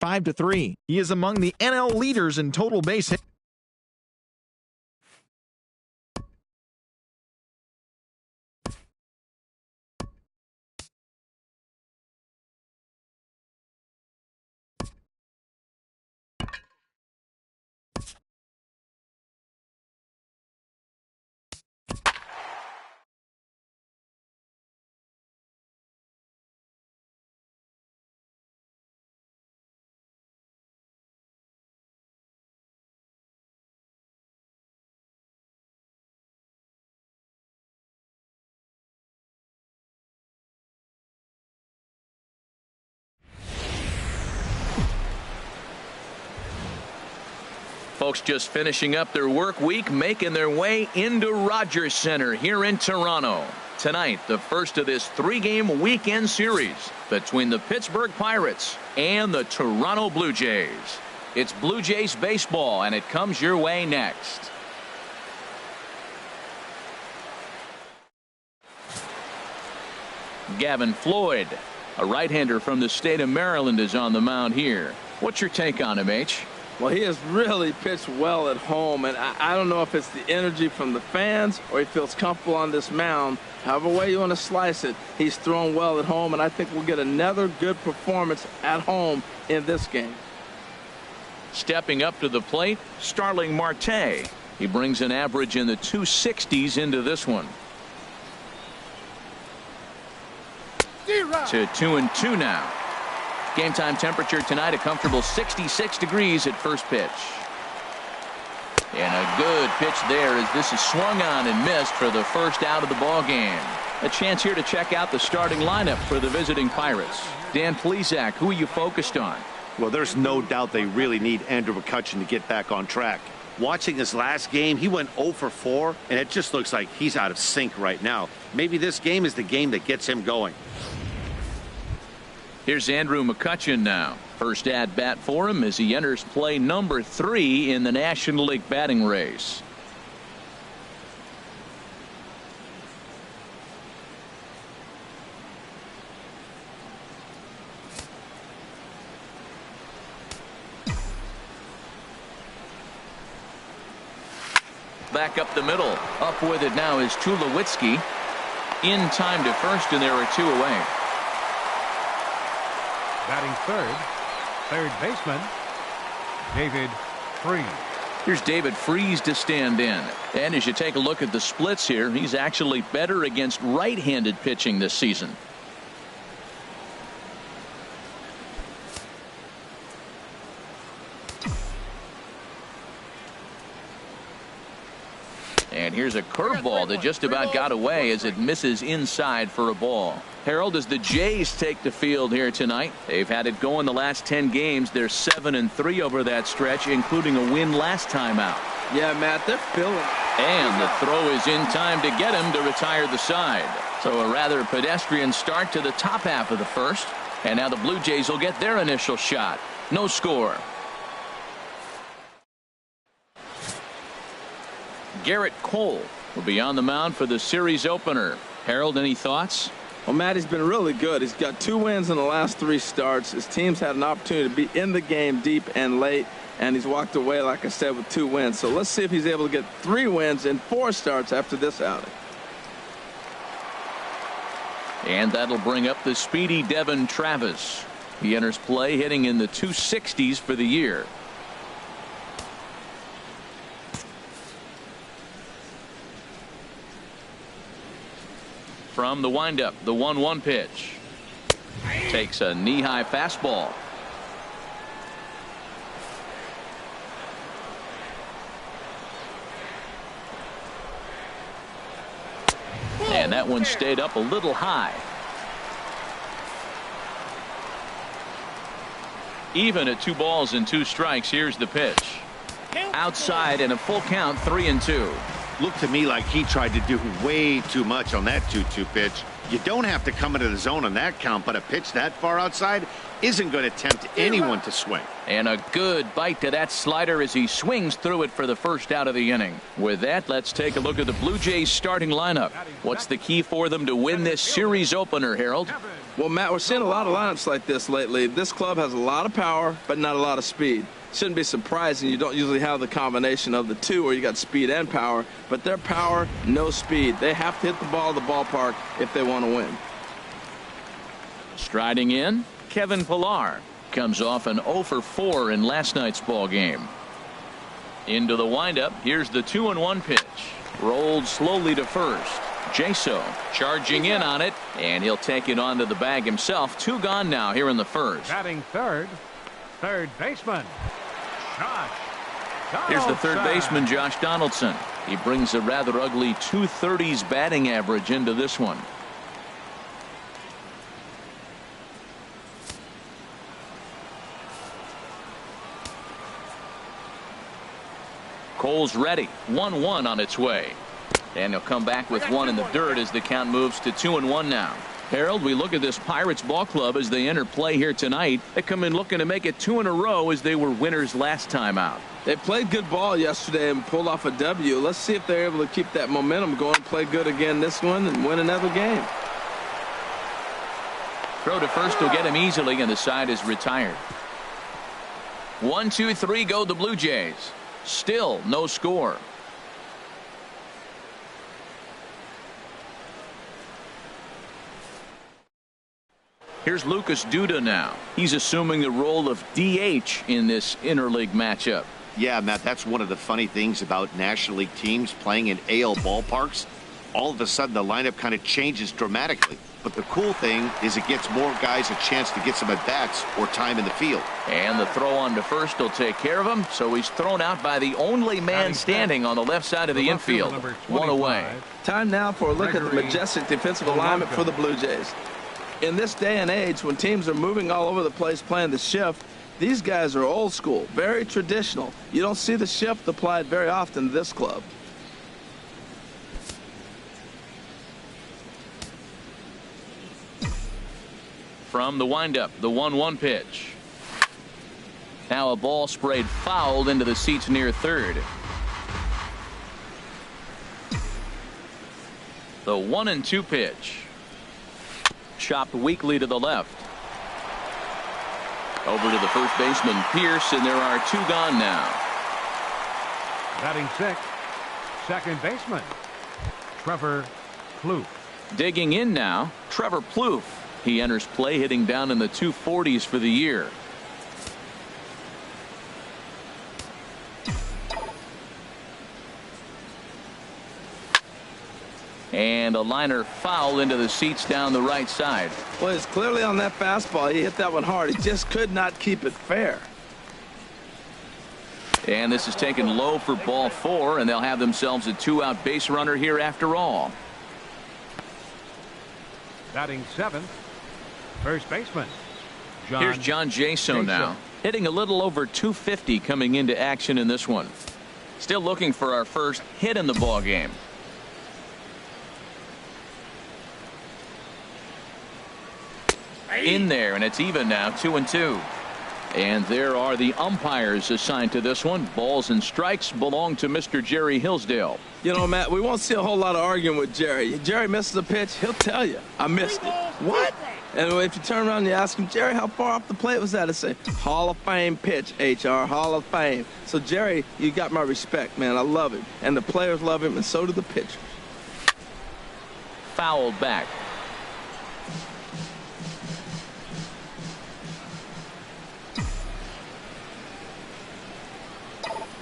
5-3. He is among the NL leaders in total base hits. Folks just finishing up their work week, making their way into Rogers Center here in Toronto. Tonight, the first of this three-game weekend series between the Pittsburgh Pirates and the Toronto Blue Jays. It's Blue Jays baseball, and it comes your way next. Gavin Floyd, a right-hander from the state of Maryland, is on the mound here. What's your take on him, H? Well, he has really pitched well at home, and I don't know if it's the energy from the fans or he feels comfortable on this mound. However way you want to slice it, he's thrown well at home, and I think we'll get another good performance at home in this game. Stepping up to the plate, Starling Marte. He brings an average in the 260s into this one. To 2-2 now. Game time temperature tonight, a comfortable 66 degrees at first pitch. And a good pitch there as this is swung on and missed for the first out of the ball game. A chance here to check out the starting lineup for the visiting Pirates. Dan Plesac, who are you focused on? Well, there's no doubt they really need Andrew McCutchen to get back on track. Watching his last game, he went 0 for 4, and it just looks like he's out of sync right now. Maybe this game is the game that gets him going. Here's Andrew McCutchen now. First at bat for him as he enters play number 3 in the National League batting race. Back up the middle. Up with it now is Tulowitzki. In time to first, and there are 2 away. Batting third baseman, David Freese. Here's David Freese to stand in. And as you take a look at the splits here, he's actually better against right-handed pitching this season. And here's a curveball that just about got away as it misses inside for a ball. Harold, as the Jays take the field here tonight, they've had it going the last 10 games. They're 7-3 over that stretch, including a win last time out. Yeah, Matt, they're feeling it. And the throw is in time to get him to retire the side. So a rather pedestrian start to the top half of the first. And now the Blue Jays will get their initial shot. No score. Garrett Cole will be on the mound for the series opener. Harold, any thoughts? Well, Matt, he's been really good. He's got 2 wins in the last 3 starts. His team's had an opportunity to be in the game deep and late, and he's walked away, like I said, with 2 wins. So let's see if he's able to get 3 wins in 4 starts after this outing. And that'll bring up the speedy Devin Travis. He enters play hitting in the 260s for the year. From the windup, the 1-1 pitch. Takes a knee-high fastball. And that one stayed up a little high. Even at 2 balls and 2 strikes. Here's the pitch. Outside and a full count, 3-2. Looked to me like he tried to do way too much on that 2-2 pitch. You don't have to come into the zone on that count, but a pitch that far outside isn't going to tempt anyone to swing. And a good bite to that slider as he swings through it for the first out of the inning. With that, let's take a look at the Blue Jays starting lineup. What's the key for them to win this series opener, Harold? Well, Matt, we're seeing a lot of lineups like this lately. This club has a lot of power, but not a lot of speed. Shouldn't be surprising. You don't usually have the combination of the two where you got speed and power, but their power, no speed. They have to hit the ball at the ballpark if they want to win. Striding in, Kevin Pillar comes off an 0 for 4 in last night's ball game. Into the windup. Here's the 2-1 pitch. Rolled slowly to first. Jaso charging in on it, and he'll take it onto the bag himself. 2 gone now here in the first. Batting third baseman, Josh Donaldson. Here's the third baseman, Josh Donaldson. He brings a rather ugly 230s batting average into this one. Cole's ready. 1-1 on its way. And he'll come back with one in the dirt as the count moves to 2-1 now. Harold, we look at this Pirates ball club as they enter play here tonight. They come in looking to make it 2 in a row as they were winners last time out. They played good ball yesterday and pulled off a W. Let's see if they're able to keep that momentum going, play good again this one, and win another game. Throw to first will get him easily, and the side is retired. 1, 2, 3 go the Blue Jays. Still no score. Here's Lucas Duda now. He's assuming the role of DH in this interleague matchup. Yeah, Matt, that's one of the funny things about National League teams playing in AL ballparks. All of a sudden, the lineup kind of changes dramatically. But the cool thing is it gets more guys a chance to get some at-bats or time in the field. And the throw on to first will take care of him, so he's thrown out by the only man standing on the left side of the infield. 1 away. Time now for a look at the majestic defensive alignment for the Blue Jays. In this day and age, when teams are moving all over the place playing the shift, these guys are old school, very traditional. You don't see the shift applied very often to this club. From the windup, the 1-1 pitch. Now a ball sprayed foul into the seats near third. The 1-2 pitch. Chopped weakly to the left. Over to the first baseman, Pierce, and there are 2 gone now. Batting sixth, second baseman, Trevor Plouffe. Digging in now, Trevor Plouffe. He enters play hitting down in the 240s for the year. And a liner foul into the seats down the right side. Well, it's clearly on that fastball. He hit that one hard. He just could not keep it fair. And this is taken low for ball 4, and they'll have themselves a 2-out base runner here after all. Batting seventh, first baseman, Here's John Jaso now, hitting a little over 250 coming into action in this one. Still looking for our first hit in the ball game. In there, and it's even now, 2-2. And there are the umpires assigned to this one. Balls and strikes belong to Mr. Jerry Hillsdale. You know, Matt, we won't see a whole lot of arguing with Jerry. Jerry misses a pitch, he'll tell you, I missed it. What? And if you turn around and you ask him, Jerry, how far off the plate was that? He'll say, Hall of Fame pitch, HR, Hall of Fame. So, Jerry, you got my respect, man. I love him. And the players love him, and so do the pitchers. Fouled back.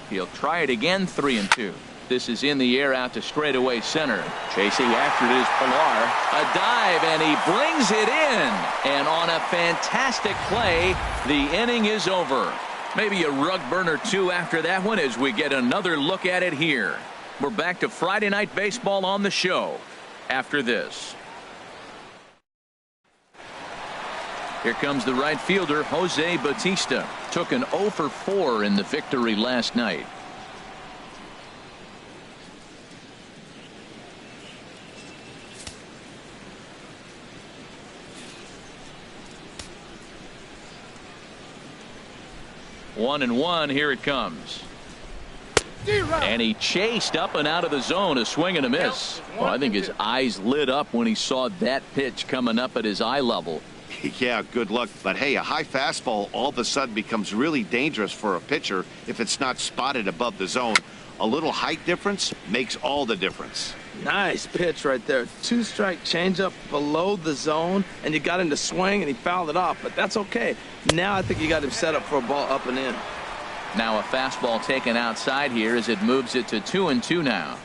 He'll try it again, 3-2. This is in the air out to straightaway center. Chasing after it is Pillar. A dive, and he brings it in. And on a fantastic play, the inning is over. Maybe a rug burner, too, after that one as we get another look at it here. We're back to Friday Night Baseball on the show after this. Here comes the right fielder, Jose Bautista. Took an 0 for 4 in the victory last night. One and one, here it comes. And he chased up and out of the zone, a swing and a miss. Well, I think his eyes lit up when he saw that pitch coming up at his eye level. Yeah, good luck. But hey, a high fastball all of a sudden becomes really dangerous for a pitcher if it's not spotted above the zone. A little height difference makes all the difference. Nice pitch right there. 2-strike changeup below the zone, and you got him to swing, and he fouled it off. But that's okay. Now I think you got him set up for a ball up and in. Now a fastball taken outside here as it moves it to 2-2 now.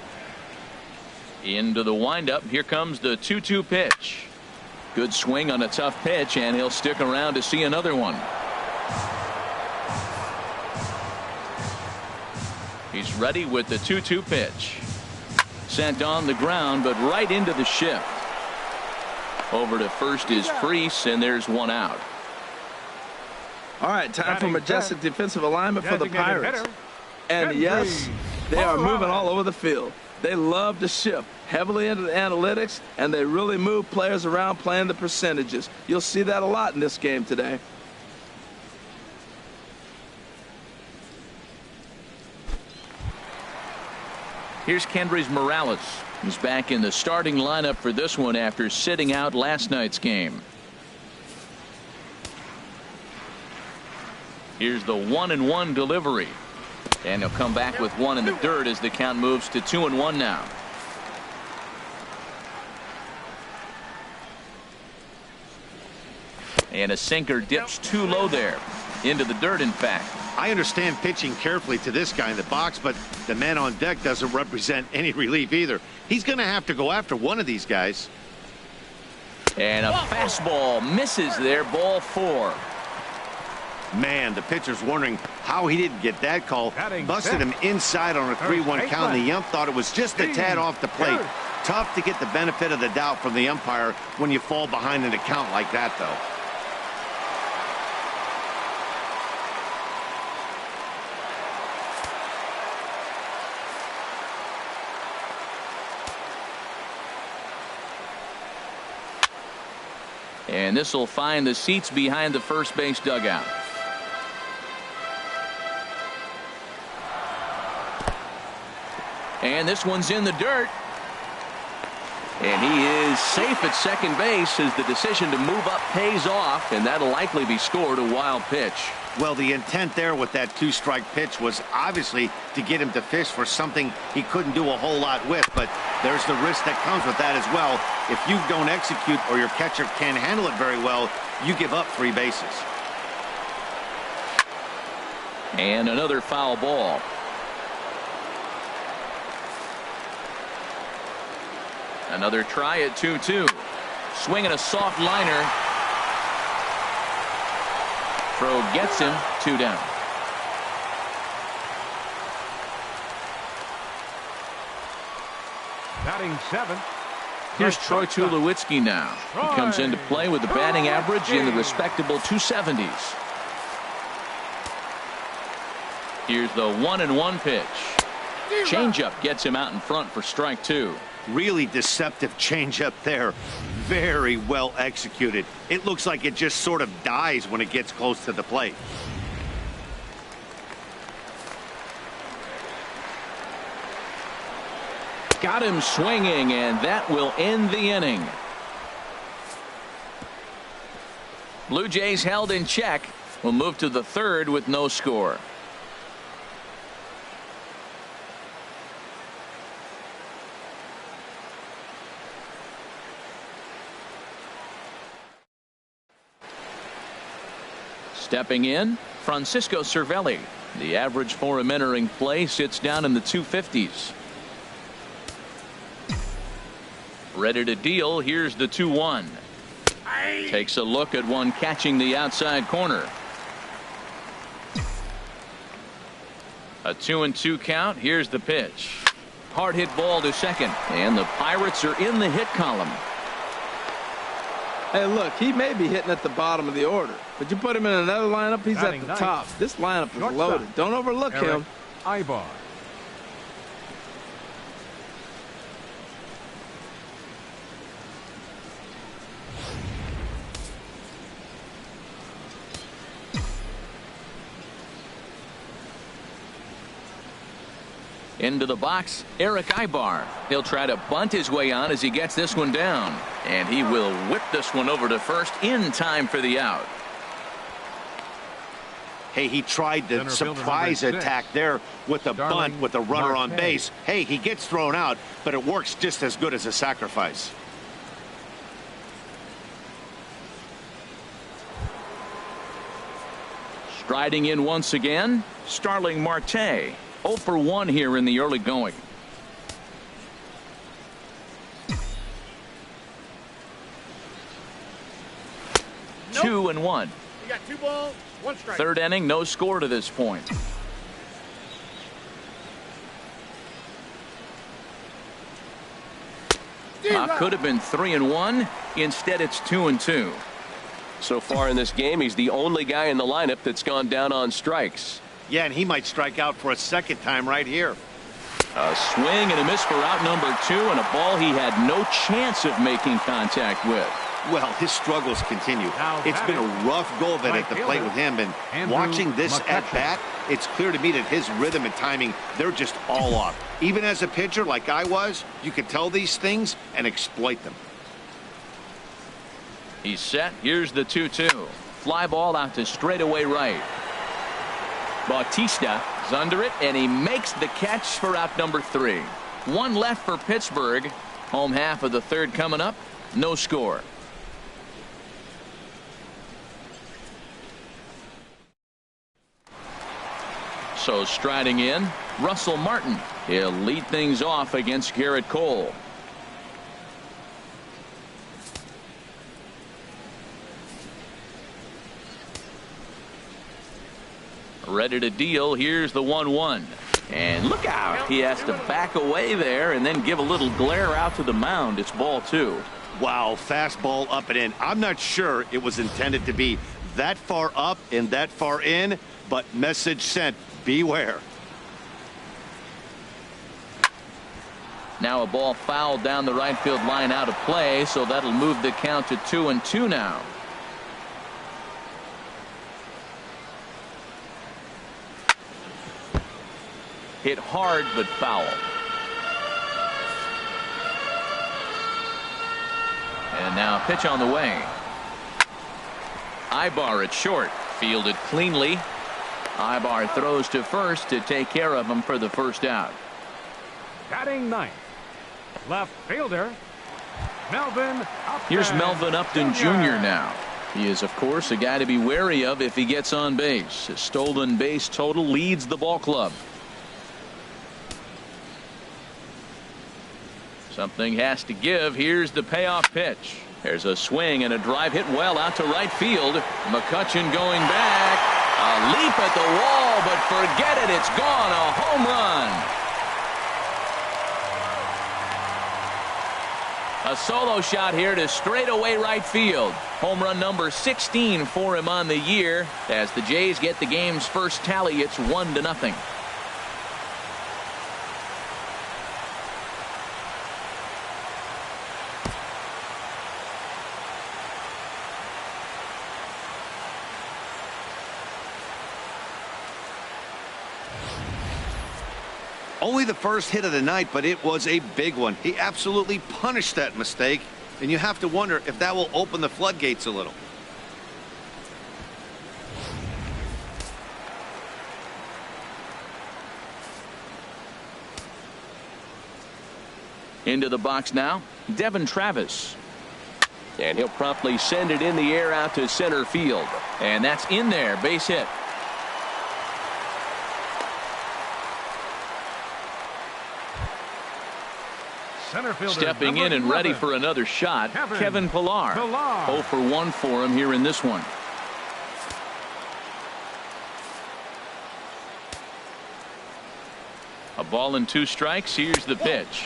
Into the windup. Here comes the 2-2 pitch. Good swing on a tough pitch, and he'll stick around to see another one. He's ready with the 2-2 pitch. Sent on the ground, but right into the shift. Over to first is Freese, and there's one out. All right, time for majestic defensive alignment for the Pirates. And yes, they are moving all over the field. They love to shift heavily into the analytics, and they really move players around playing the percentages. You'll see that a lot in this game today. Here's Kendrys Morales. He's back in the starting lineup for this one after sitting out last night's game. Here's the 1-1 delivery. And he'll come back with one in the dirt as the count moves to 2-1 now. And a sinker dips too low there. Into the dirt, in fact. I understand pitching carefully to this guy in the box, but the man on deck doesn't represent any relief either. He's going to have to go after one of these guys. And a fastball misses there, ball 4. Man, the pitcher's wondering how he didn't get that call. Busted him inside on a 3-1 count. The ump thought it was just a tad off the plate. Tough to get the benefit of the doubt from the umpire when you fall behind in a count like that, though. And this will find the seats behind the first base dugout. And this one's in the dirt. And he is safe at second base as the decision to move up pays off, and that'll likely be scored a wild pitch. Well, the intent there with that 2-strike pitch was obviously to get him to fish for something he couldn't do a whole lot with, but there's the risk that comes with that as well. If you don't execute or your catcher can't handle it very well, you give up 3 bases. And another foul ball. Another try at 2-2. Swinging a soft liner. Throw gets him, 2 down. Batting 7. Here's Troy Tulowitzki now. He comes into play with the batting average in the respectable 270s. Here's the 1-1 pitch. Changeup gets him out in front for strike 2. Really deceptive changeup there. Very well executed. It looks like it just sort of dies when it gets close to the plate. Got him swinging, and that will end the inning. Blue Jays held in check. Will move to the 3rd with no score. Stepping in, Francisco Cervelli. The average for him entering play sits down in the 250s. Ready to deal. Here's the 2-1. Takes a look at one catching the outside corner. A 2-2 count. Here's the pitch. Hard hit ball to second, and the Pirates are in the hit column. Hey, look, he may be hitting at the bottom of the order, but you put him in another lineup, he's at the top. This lineup is loaded. Don't overlook him. Ibar. Into the box, Eric Ibar. He'll try to bunt his way on as he gets this one down. And he will whip this one over to first in time for the out. Hey, he tried the surprise attack there with a bunt with a runner on base. Hey, he gets thrown out, but it works just as good as a sacrifice. Striding in once again, Starling Marte. 0 for 1 here in the early going. Nope. 2-1. You got 2 balls, 1 strike. Third inning, no score to this point. Could have been 3-1. Instead, it's 2-2. So far in this game, he's the only guy in the lineup that's gone down on strikes. Yeah, and he might strike out for a second time right here. A swing and a miss for out number 2, and a ball he had no chance of making contact with. Well, his struggles continue. It's been a rough go of it at the plate with him, and watching this at bat, it's clear to me that his rhythm and timing, they're just all off. Even as a pitcher like I was, you could tell these things and exploit them. He's set. Here's the 2-2. Fly ball out to straightaway right. Bautista is under it, and he makes the catch for out number 3. 1 left for Pittsburgh. Home half of the third coming up. No score. So striding in, Russell Martin. He'll lead things off against Garrett Cole. Ready to deal. Here's the 1-1. And look out. He has to back away there and then give a little glare out to the mound. It's ball 2. Wow, fastball up and in. I'm not sure it was intended to be that far up and that far in, but message sent. Beware. Now a ball fouled down the right field line out of play, so that'll move the count to 2-2 now. Hit hard but foul. And now pitch on the way. Ibar at short. Fielded cleanly. Ibar throws to first to take care of him for the first out. Batting 9th. Left fielder, Melvin Upton. Here's Melvin Upton Jr. now. He is, of course, a guy to be wary of if he gets on base. His stolen base total leads the ball club. Something has to give. Here's the payoff pitch. There's a swing and a drive hit well out to right field. McCutchen going back. A leap at the wall, but forget it. It's gone. A home run. A solo shot here to straightaway right field. Home run number 16 for him on the year. As the Jays get the game's first tally, it's 1-0. Only the first hit of the night, but it was a big one. He absolutely punished that mistake, and you have to wonder if that will open the floodgates a little. Into the box now, Devin Travis. And he'll promptly send it in the air out to center field. And that's in there, base hit. Stepping in and ready for another shot, Kevin Pillar. 0 for 1 for him here in this one. A ball and 2 strikes. Here's the pitch.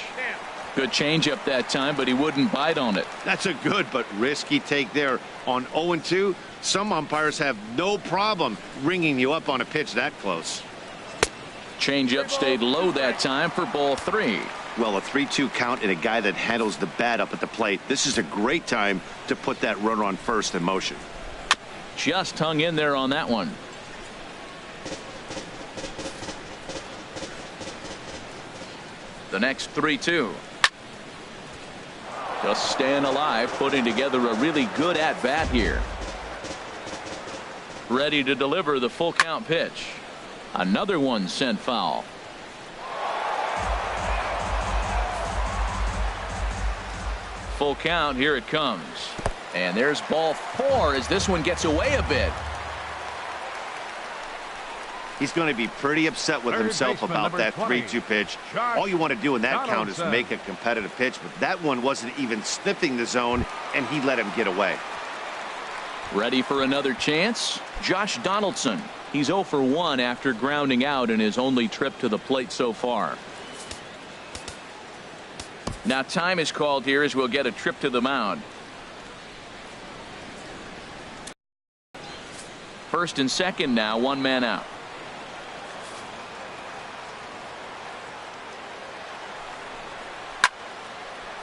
Good changeup that time, but he wouldn't bite on it. That's a good but risky take there. On 0-2, some umpires have no problem ringing you up on a pitch that close. Changeup stayed low that time for ball 3. Well, a 3-2 count and a guy that handles the bat up at the plate. This is a great time to put that runner on first in motion. Just hung in there on that one. The next 3-2. Just staying alive, putting together a really good at-bat here. Ready to deliver the full count pitch. Another one sent foul. Full count, here it comes. And there's ball 4 as this one gets away a bit. He's going to be pretty upset with himself about that 3-2 pitch. All you want to do in that count is make a competitive pitch, but that one wasn't even sniffing the zone, and he let him get away. Ready for another chance? Josh Donaldson. He's 0 for 1 after grounding out in his only trip to the plate so far. Now time is called here as we'll get a trip to the mound. First and second now, 1 man out.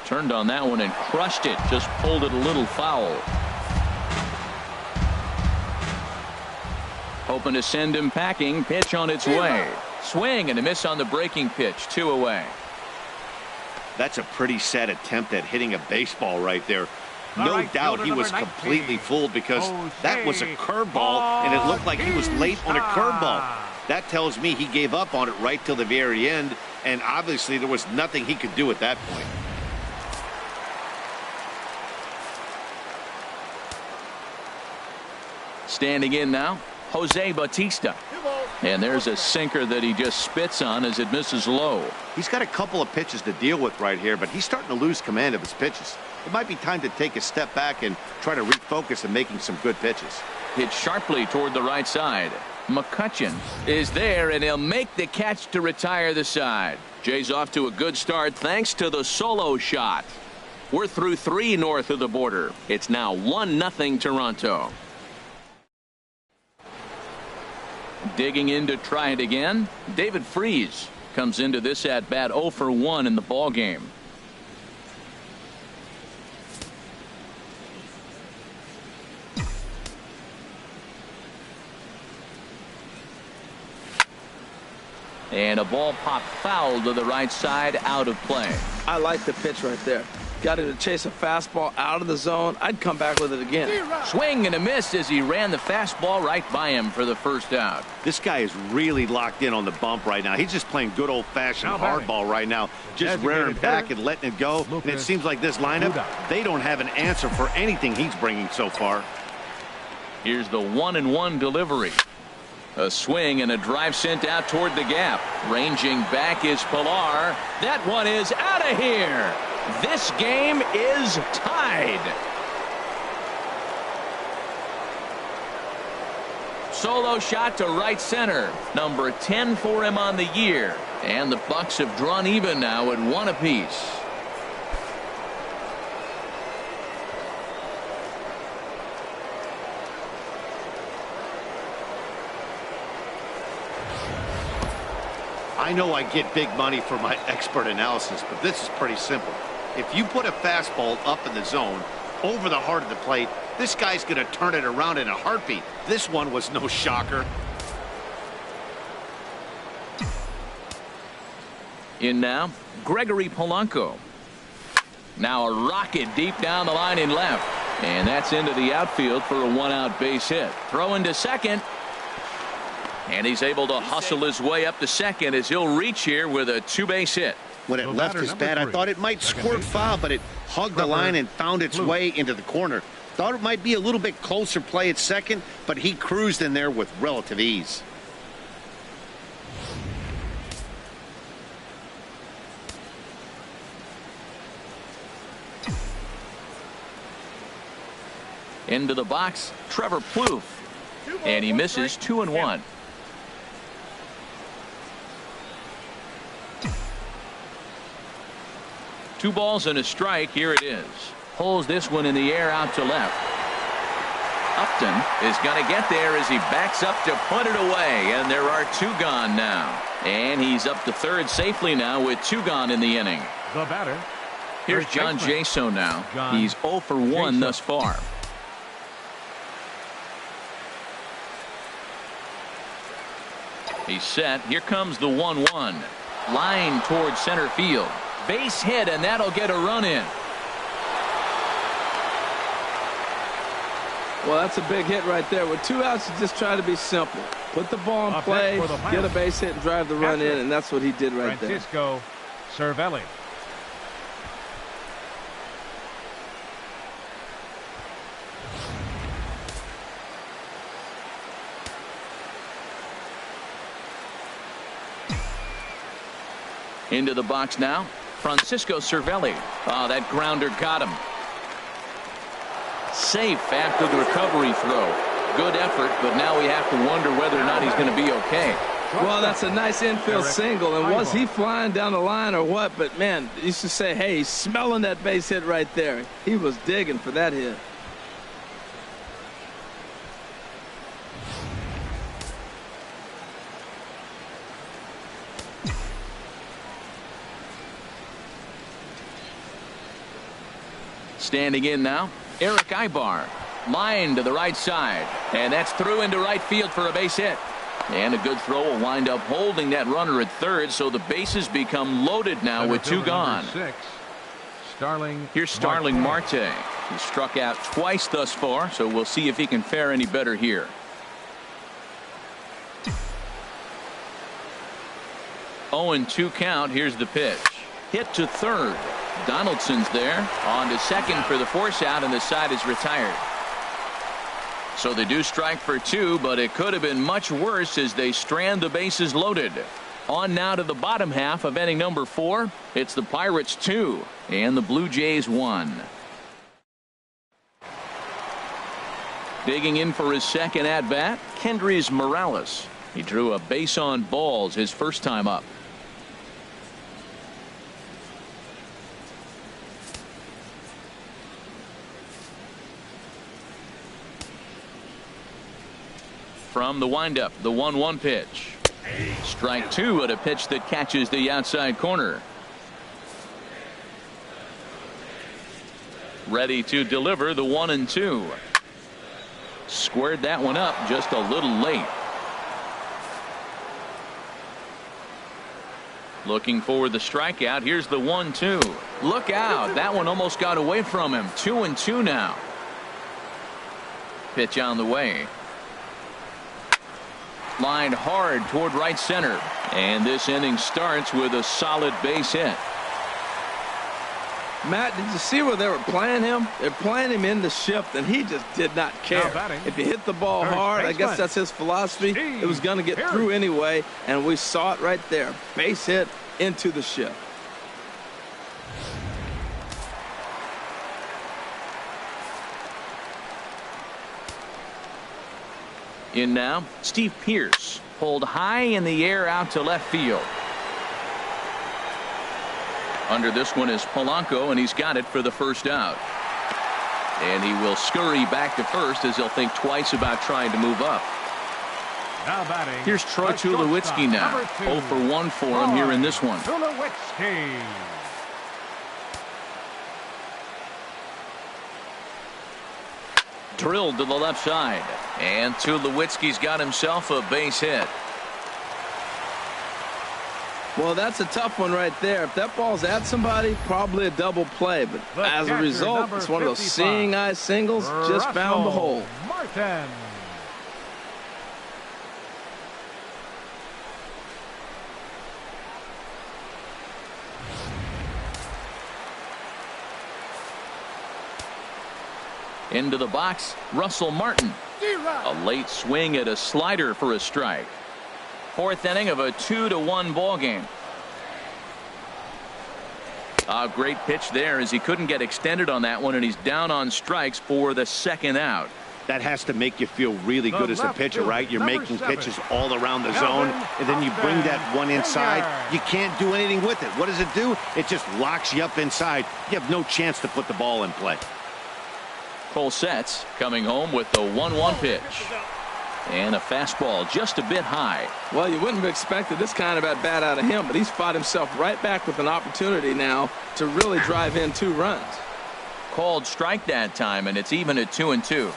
Turned on that one and crushed it. Just pulled it a little foul. Hoping to send him packing. Pitch on its way. Swing and a miss on the breaking pitch. 2 away. That's a pretty sad attempt at hitting a baseball right there. No doubt he was completely fooled because that was a curveball and it looked like he was late on a curveball. That tells me he gave up on it right till the very end, and obviously there was nothing he could do at that point. Standing in now, Jose Bautista. And there's a sinker that he just spits on as it misses low. He's got a couple of pitches to deal with right here, but he's starting to lose command of his pitches. It might be time to take a step back and try to refocus on making some good pitches. Hit sharply toward the right side. McCutchen is there, and he'll make the catch to retire the side. Jay's off to a good start thanks to the solo shot. We're through 3 north of the border. It's now 1-0 Toronto. Digging in to try it again. David Freese comes into this at bat 0 for 1 in the ball game. And a ball popped foul to the right side, out of play. I like the pitch right there. Got him to chase a fastball out of the zone. I'd come back with it again. Swing and a miss as he ran the fastball right by him for the first out. This guy is really locked in on the bump right now. He's just playing good old-fashioned hardball right now, just rearing back and letting it go. And it seems like this lineup, they don't have an answer for anything he's bringing so far. Here's the 1-1 delivery. A swing and a drive sent out toward the gap. Ranging back is Pilar. That one is out of here. This game is tied. Solo shot to right center. Number 10 for him on the year. And the Bucks have drawn even now at 1 apiece. I know I get big money for my expert analysis, but this is pretty simple. If you put a fastball up in the zone over the heart of the plate, this guy's going to turn it around in a heartbeat. This one was no shocker. In now, Gregory Polanco. Now a rocket deep down the line in left. And that's into the outfield for a 1-out base hit. Throw into second. And he's able to hustle his way up to second as he'll reach here with a 2-base hit. When it left his bat, I thought it might squirt foul, but it hugged the line and found its way into the corner. Thought it might be a little bit closer play at second, but he cruised in there with relative ease. Into the box, Trevor Plouffe. And he misses 2-1. Two balls and a strike. Here it is. Pulls this one in the air out to left. Upton is going to get there as he backs up to put it away. And there are 2 gone now. And he's up to third safely now with 2 gone in the inning. The batter. Here's John Jaso now. He's 0 for 1 thus far. He's set. Here comes the 1-1. Line towards center field. Base hit, and that'll get a run in. Well, that's a big hit right there. With 2 outs, you just try to be simple. Put the ball in play, get a base hit, and drive the run in, and that's what he did right there. Francisco Cervelli. Into the box now, Francisco Cervelli. Oh, that grounder got him. Safe after the recovery throw. Good effort, but now we have to wonder whether or not he's going to be okay. Well, that's a nice infield single, and was he flying down the line or what? But, man, you used to say, hey, he's smelling that base hit right there. He was digging for that hit. Standing in now, Eric Ibar. Line to the right side, and that's through into right field for a base hit. And a good throw will wind up holding that runner at third, so the bases become loaded now with 2 gone. Here's Starling Marte. He struck out twice thus far, so we'll see if he can fare any better here. 0-2 count. Here's the pitch. Hit to third. Donaldson's there. On to second for the force out, and the side is retired. So they do strike for 2, but it could have been much worse as they strand the bases loaded. On now to the bottom half of inning number 4. It's the Pirates 2 and the Blue Jays 1. Digging in for his second at bat, Kendrys Morales. He drew a base on balls his first time up. From the windup, the 1-1 pitch. Strike 2 at a pitch that catches the outside corner. Ready to deliver the 1-2. Squared that one up just a little late. Looking for the strikeout. Here's the 1-2. Look out. That one almost got away from him. 2-2 now. Pitch on the way. Lined hard toward right center. And this inning starts with a solid base hit. Matt, did you see where they were playing him? They're playing him in the shift, and he just did not care. If you hit the ball hard, I guess that's his philosophy. It was going to get through anyway, and we saw it right there. Base hit into the shift. In now, Steve Pearce. Pulled high in the air out to left field. Under this one is Polanco, and he's got it for the first out. And he will scurry back to first as he'll think twice about trying to move up. Here's Troy Tulowitzki now. 0 for 1 for him here in this one. Tulowitzki. Drilled to the left side. And Tulowitzki's got himself a base hit. Well, that's a tough one right there. If that ball's at somebody, probably a double play. But as a result, it's one of those seeing eye singles. Just found the hole. Martin. Into the box, Russell Martin. A late swing at a slider for a strike. Fourth inning of a 2-1 ball game. A great pitch there as he couldn't get extended on that one, and he's down on strikes for the second out. That has to make you feel really good as a pitcher, right? You're making pitches all around the zone, and then you bring that one inside. You can't do anything with it. What does it do? It just locks you up inside. You have no chance to put the ball in play. Cole Setz coming home with the 1-1 pitch. And a fastball just a bit high. Well, you wouldn't have expected this kind of at bat out of him, but he's fought himself right back with an opportunity now to really drive in 2 runs. Called strike that time, and it's even at 2-2.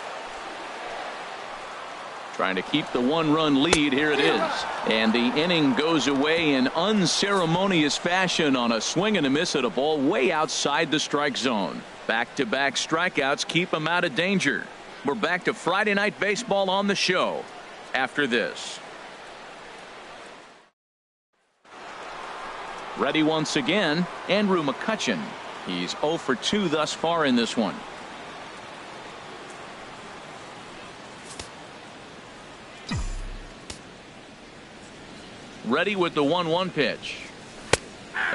Trying to keep the one-run lead. Here it is. And the inning goes away in unceremonious fashion on a swing and a miss at a ball way outside the strike zone. Back-to-back strikeouts keep him out of danger. We're back to Friday Night Baseball on the show after this. Ready once again, Andrew McCutchen. He's 0 for 2 thus far in this one. Ready with the 1-1 pitch.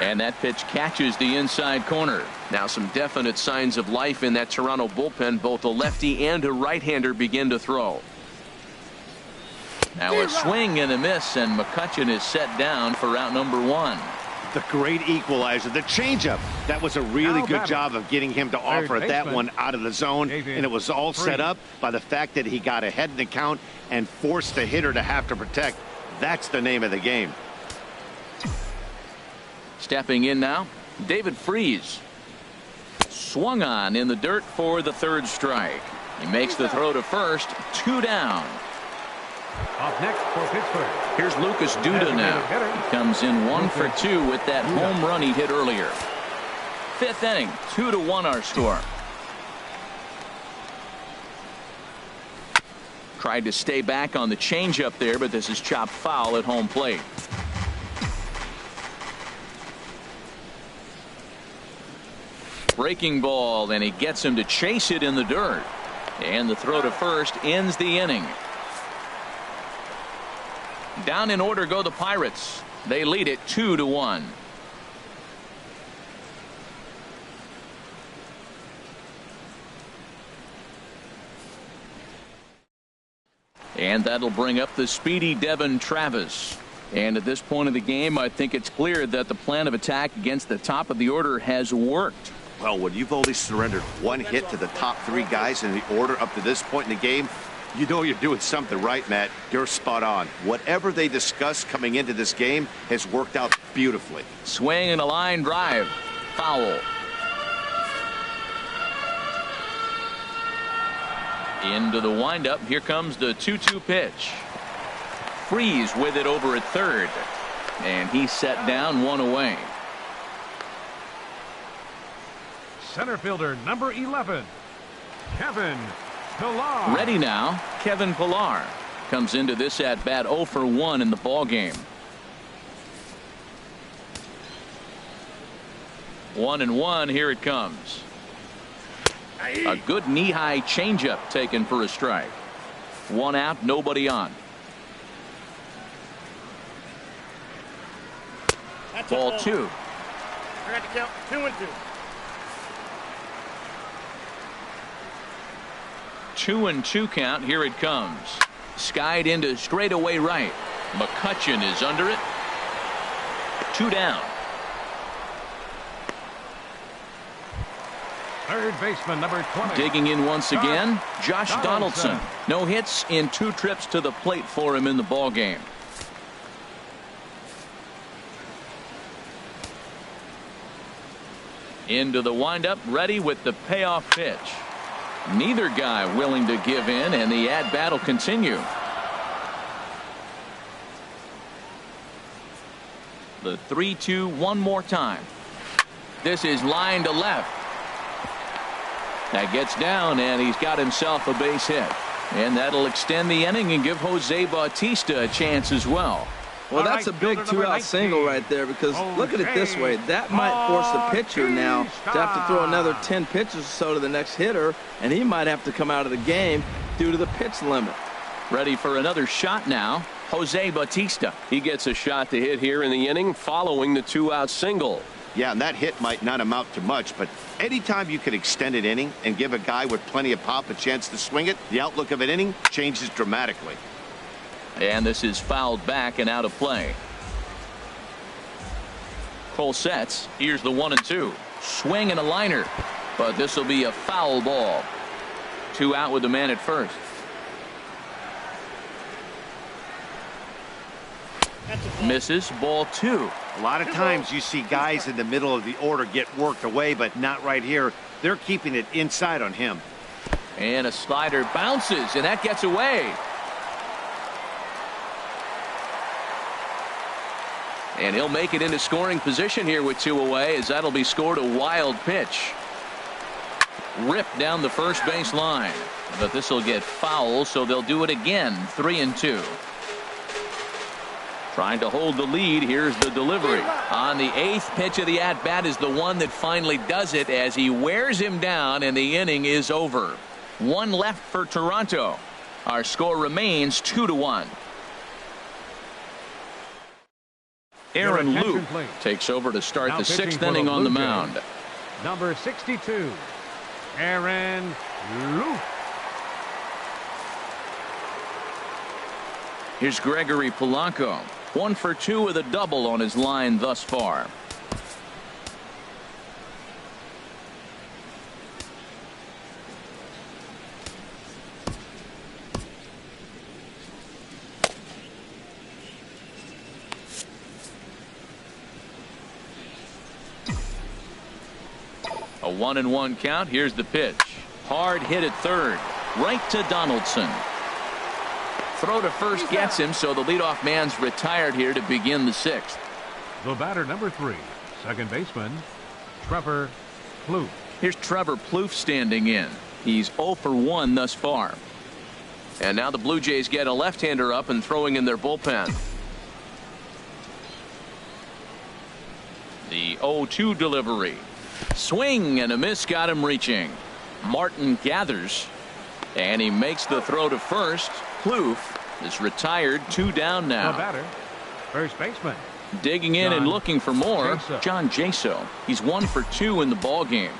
And that pitch catches the inside corner. Now some definite signs of life in that Toronto bullpen. Both a lefty and a right-hander begin to throw. Now a swing and a miss, and McCutchen is set down for out number 1. The great equalizer, the changeup. That was a really good job of getting him to offer that one out of the zone, and it was all set up by the fact that he got ahead in the count and forced the hitter to have to protect. That's the name of the game. Stepping in now, David Freese. Swung on in the dirt for the 3rd strike. He makes the throw to first. 2 down. Up next for Pittsburgh. Here's Lucas Duda now. He comes in 1 for 2 with that home run he hit earlier. 5th inning, 2-1 our score. Tried to stay back on the changeup there, but this is chopped foul at home plate. Breaking ball, and he gets him to chase it in the dirt. And the throw to first ends the inning. Down in order go the Pirates. They lead it 2-1. And that'll bring up the speedy Devin Travis. And at this point of the game, I think it's clear that the plan of attack against the top of the order has worked. Well, when you've only surrendered 1 hit to the top 3 guys in the order up to this point in the game, you know you're doing something right, Matt. You're spot on. Whatever they discussed coming into this game has worked out beautifully. Swing and a line drive. Foul. Into the windup. Here comes the 2-2 pitch. Freese with it over at 3rd. And he's set down 1 away. Center fielder number 11, Kevin Pillar. Ready now, Kevin Pillar comes into this at bat 0 for 1 in the ball game. 1-1. Here it comes. A good knee-high changeup taken for a strike. 1 out, nobody on. Ball 2. I got to count 2-2. 2-2 count. Here it comes. Skied into straightaway right. McCutchen is under it. 2 down. Third baseman number 20. Digging in once again, Josh Donaldson. No hits in 2 trips to the plate for him in the ball game. Into the windup, ready with the payoff pitch. Neither guy willing to give in, and the at-bat will continue. The 3-2 one more time. This is line to left. That gets down, and he's got himself a base hit. And that'll extend the inning and give Jose Bautista a chance as well. Well, that's a big 2-out single right there, because look at it this way. That might force the pitcher now to have to throw another 10 pitches or so to the next hitter, and he might have to come out of the game due to the pitch limit. Ready for another shot now, Jose Bautista. He gets a shot to hit here in the inning following the 2-out single. Yeah, and that hit might not amount to much, but anytime you can extend an inning and give a guy with plenty of pop a chance to swing it, the outlook of an inning changes dramatically. And this is fouled back and out of play. Cole sets. Here's the 1-2. Swing and a liner. But this will be a foul ball. 2 out with the man at first. Misses. Ball 2. A lot of times you see guys in the middle of the order get worked away, but not right here. They're keeping it inside on him. And a slider bounces, and that gets away. And he'll make it into scoring position here with 2 away, as that'll be scored. A wild pitch. Ripped down the first base line. But this will get foul, so they'll do it again. 3-2. Trying to hold the lead. Here's the delivery. On the 8th pitch of the at-bat is the one that finally does it, as he wears him down, and the inning is over. 1 left for Toronto. Our score remains 2-1. Aaron Luke takes over to start the 6th inning on the mound. Number 62, Aaron Luke. Here's Gregory Polanco. 1 for 2 with a double on his line thus far. A 1-1 count. Here's the pitch. Hard hit at third. Right to Donaldson. Throw to first gets him, so the leadoff man's retired here to begin the 6th. The batter, number 3, second baseman, Trevor Plouffe. Here's Trevor Plouffe standing in. He's 0 for 1 thus far. And now the Blue Jays get a left-hander up and throwing in their bullpen. The 0-2 delivery. Swing and a miss got him reaching. Martin gathers, and he makes the throw to first. Plouffe is retired. 2 down now. The batter, first baseman. Digging in and looking for more, Jaso. John Jaso. He's 1 for 2 in the ball game.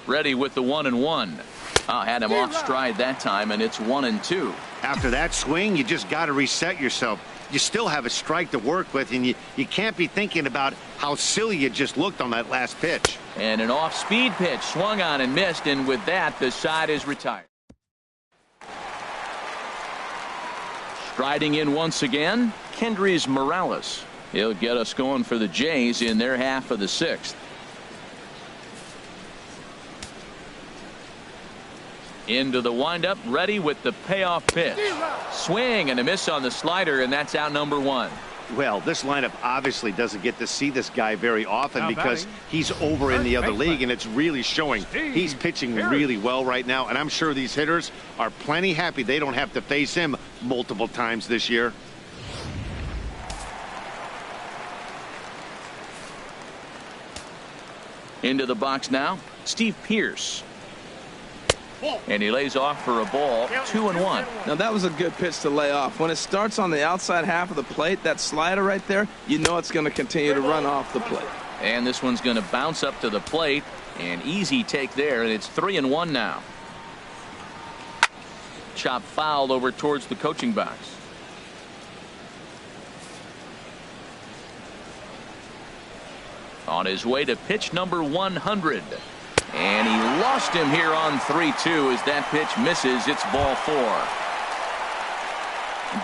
Ready with the 1-1. Had him off stride that time, and it's 1-2. After that swing, you just got to reset yourself. You still have a strike to work with, and you can't be thinking about how silly you just looked on that last pitch. And an off-speed pitch swung on and missed, and with that, the side is retired. Striding in once again, Kendrys Morales. He'll get us going for the Jays in their half of the 6th. Into the windup, ready with the payoff pitch. Swing and a miss on the slider, and that's out number 1. Well, this lineup obviously doesn't get to see this guy very often because he's over in the other league, and it's really showing. He's pitching really well right now, and I'm sure these hitters are plenty happy they don't have to face him multiple times this year. Into the box now, Steve Pearce. And he lays off for a ball. 2-1. Now that was a good pitch to lay off. When it starts on the outside half of the plate, that slider right there, you know it's going to continue to run off the plate. And this one's going to bounce up to the plate. An easy take there, and it's 3-1 now. Chop foul over towards the coaching box. On his way to pitch number 100. And he lost him here on 3-2 as that pitch misses. It's ball 4.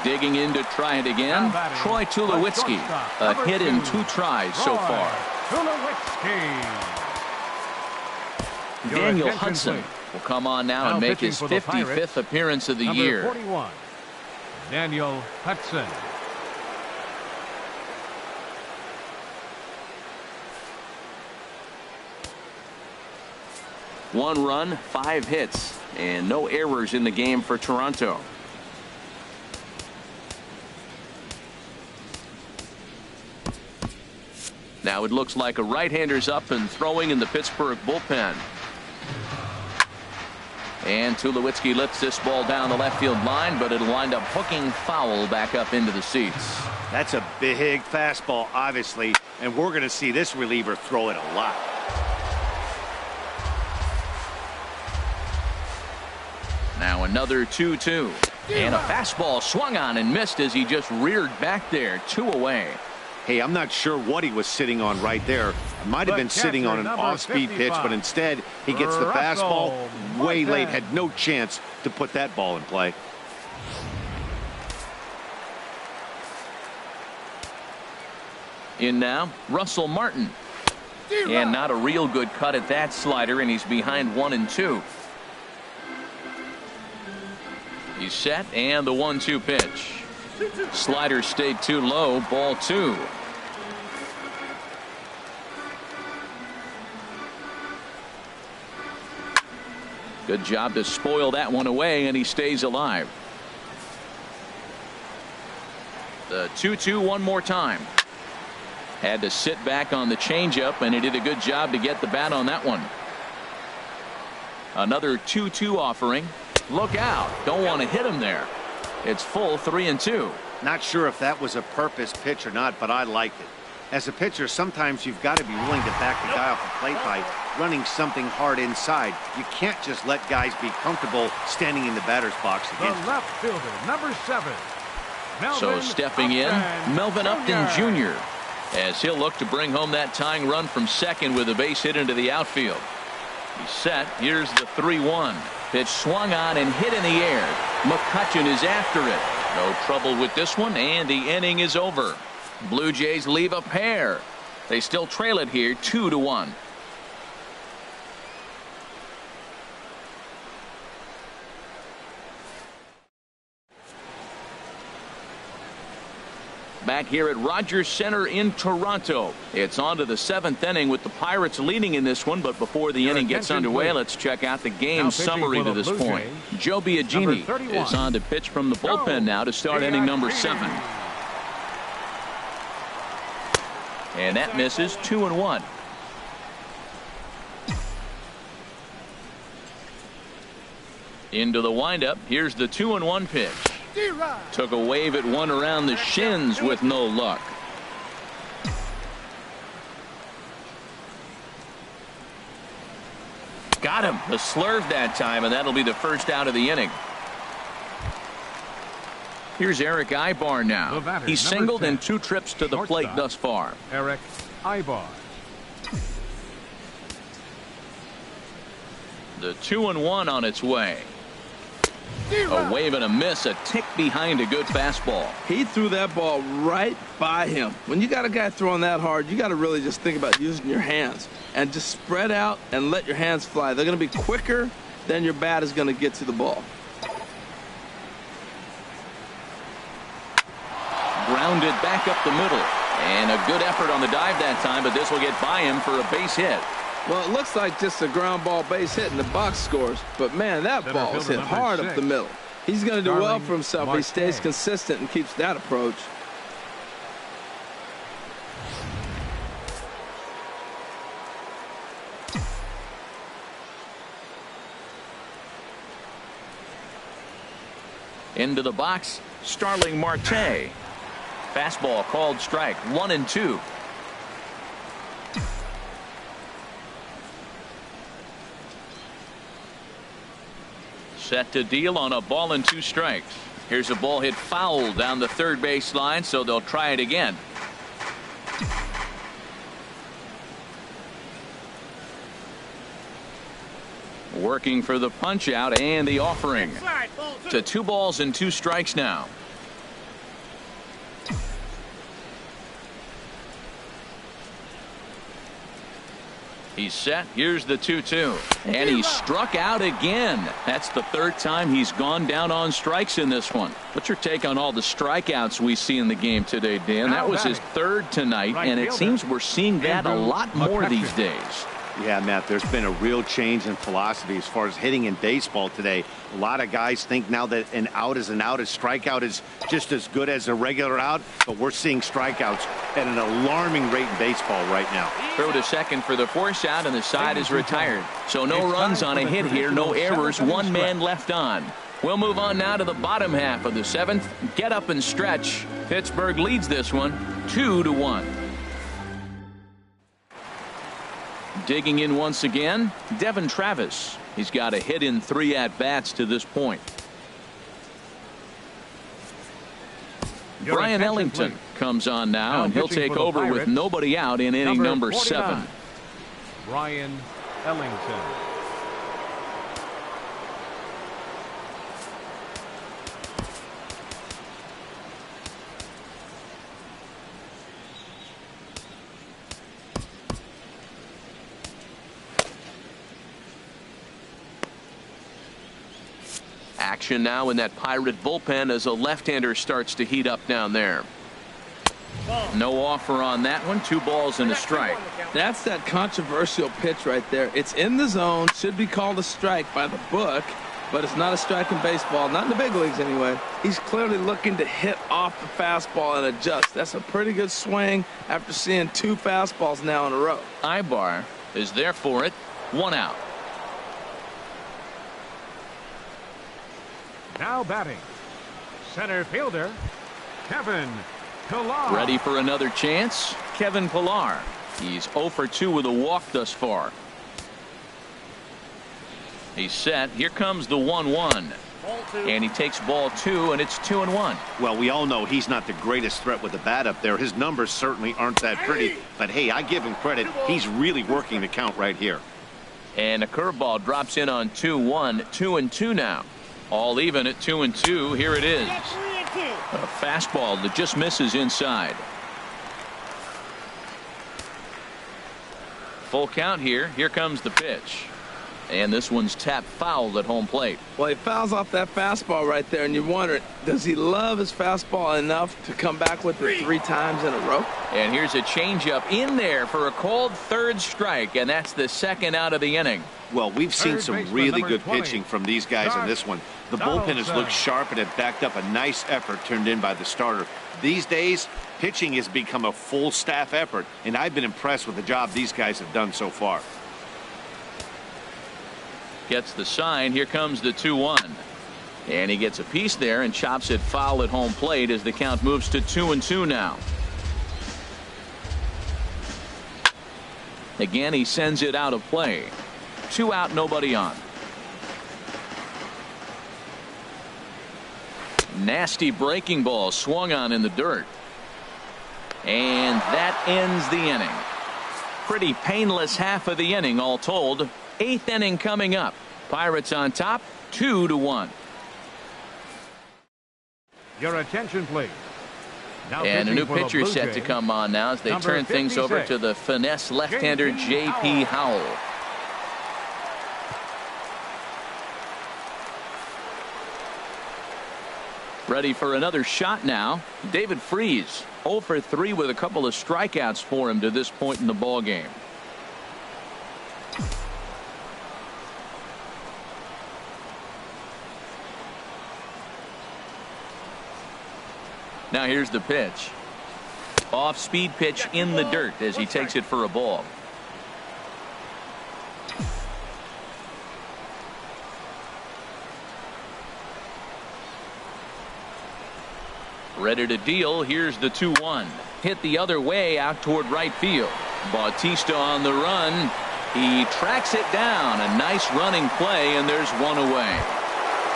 Digging in to try it again, Troy Tulowitzki. A hit in 2 tries so far. Daniel Hudson will come on now and make his 55th appearance of the year. 41, Daniel Hudson. One run, 5 hits, and no errors in the game for Toronto. Now it looks like a right-hander's up and throwing in the Pittsburgh bullpen. And Tulowitzki lifts this ball down the left field line, but it'll wind up hooking foul back up into the seats. That's a big fastball, obviously, and we're going to see this reliever throw it a lot. Now another 2-2. And a fastball swung on and missed as he just reared back there. 2 away. Hey, I'm not sure what he was sitting on right there. Might have been sitting on an off-speed pitch, but instead he gets the fastball way late. Had no chance to put that ball in play. In now, Russell Martin. And not a real good cut at that slider, and he's behind 1-2. He's set, and the 1-2 pitch. Slider stayed too low, ball 2. Good job to spoil that one away, and he stays alive. The 2-2 one more time. Had to sit back on the changeup, and he did a good job to get the bat on that one. Another 2-2 offering. Look out. Don't want to hit him there. It's full 3-2. Not sure if that was a purpose pitch or not, but I liked it. As a pitcher, sometimes you've got to be willing to back the guy off the plate by running something hard inside. You can't just let guys be comfortable standing in the batter's box against The left fielder, number 7. So stepping in, Melvin Upton Jr. as he'll look to bring home that tying run from second with a base hit into the outfield. He's set. Here's the 3-1. Pitch swung on and hit in the air. McCutchen is after it. No trouble with this one, and the inning is over. Blue Jays leave a pair. They still trail it here 2-1. Back here at Rogers Center in Toronto. It's on to the 7th inning with the Pirates leading in this one, but before the inning gets underway, let's check out the game summary to this point. Joe Biagini is on to pitch from the bullpen now to start inning number 7. And that misses. 2-1. Into the windup. Here's the 2-1 pitch. Took a wave at one around the shins with no luck. Got him. The slurve that time, and that'll be the first out of the inning. Here's Eric Ibar now. He's singled in 2 trips to the plate thus far. Eric Ibar. The 2-1 on its way. A wave and a miss, a tick behind a good fastball. He threw that ball right by him. When you got a guy throwing that hard, you got to really just think about using your hands and just spread out and let your hands fly. They're going to be quicker than your bat is going to get to the ball. Grounded back up the middle, and a good effort on the dive that time, but this will get by him for a base hit. Well, it looks like just a ground ball base hit in the box scores, but man, that ball is hit hard up the middle. He's going to do well for himself. He stays consistent and keeps that approach. Into the box, Starling Marte. Fastball called strike. 1-2. Set to deal on a ball and 2 strikes. Here's a ball hit foul down the third base line, so they'll try it again. Working for the punch out and the offering. To 2 balls and 2 strikes now. He's set. Here's the 2-2. And he struck out again. That's the 3rd time he's gone down on strikes in this one. What's your take on all the strikeouts we see in the game today, Dan? That was his 3rd tonight, and it seems we're seeing that a lot more these days. Yeah, Matt, there's been a real change in philosophy as far as hitting in baseball today. A lot of guys think now that an out is an out. A strikeout is just as good as a regular out, but we're seeing strikeouts at an alarming rate in baseball right now. Throw to second for the force out, and the side is retired. So no runs on a hit here, no errors, 1 man left on. We'll move on now to the bottom half of the 7th. Get up and stretch. Pittsburgh leads this one 2-1. Digging in once again, Devin Travis. He's got a hit in 3 at-bats to this point. Brian Ellington comes on now, and he'll take over with nobody out in inning number 7. Brian Ellington. Action now in that Pirate bullpen as a left-hander starts to heat up down there. No offer on that one. 2 balls and a strike. That's that controversial pitch right there. It's in the zone, should be called a strike by the book, but it's not a strike in baseball, not in the big leagues anyway. He's clearly looking to hit off the fastball and adjust. That's a pretty good swing after seeing 2 fastballs now in a row. Ibar is there for it. 1 out. Now batting, center fielder, Kevin Pillar. Ready for another chance. Kevin Pillar. He's 0 for 2 with a walk thus far. He's set. Here comes the 1-1. And he takes ball 2, and it's 2-1. Well, we all know he's not the greatest threat with the bat up there. His numbers certainly aren't that pretty. But, hey, I give him credit. He's really working the count right here. And a curveball drops in on 2-1. 2-2 now. All even at 2-2. Here it is. A fastball that just misses inside. Full count here. Here comes the pitch. And this one's tapped foul at home plate. Well, he fouls off that fastball right there, and you wonder, does he love his fastball enough to come back with it 3 times in a row? And here's a changeup in there for a called 3rd strike, and that's the 2nd out of the inning. Well, we've seen some really good pitching from these guys in this one. The bullpen has looked sharp and have backed up a nice effort turned in by the starter. These days, pitching has become a full staff effort, and I've been impressed with the job these guys have done so far. Gets the sign. Here comes the 2-1. And he gets a piece there and chops it foul at home plate as the count moves to 2-2 now. Again, he sends it out of play. 2 out, nobody on. Nasty breaking ball swung on in the dirt. And that ends the inning. Pretty painless half of the inning all told. 8th inning coming up. Pirates on top 2-1. Your attention, please. Now and a new pitching for the pitcher Blue set to Jays, come on now as they number turn things over 56, to the finesse left-hander J.P. Howell. Ready for another shot now. David Freese 0 for 3 with a couple of strikeouts for him to this point in the ball game. Now here's the pitch. Off-speed pitch in the dirt as he takes it for a ball. Ready to deal. Here's the 2-1. Hit the other way out toward right field. Bautista on the run. He tracks it down. A nice running play, and there's one away.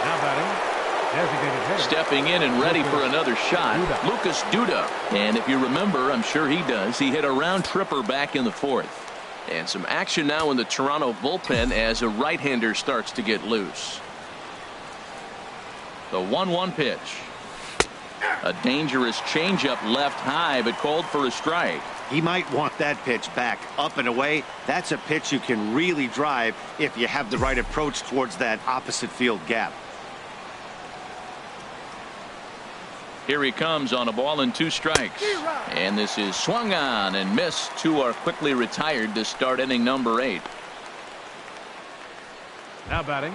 Now batting, designated hitter. Stepping in and ready for another shot, Lucas Duda. And if you remember, I'm sure he does, he hit a round tripper back in the 4th. And some action now in the Toronto bullpen as a right-hander starts to get loose. The 1-1 pitch. A dangerous changeup left high, but called for a strike. He might want that pitch back up and away. That's a pitch you can really drive if you have the right approach towards that opposite field gap. Here he comes on a ball and 2 strikes. And this is swung on and missed. 2 are quickly retired to start inning number 8. Now batting,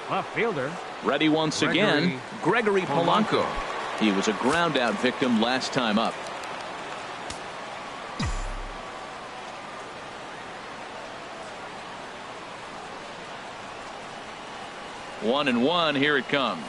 left fielder. Ready once again, Gregory Polanco. He was a ground out victim last time up. One and one. Here it comes.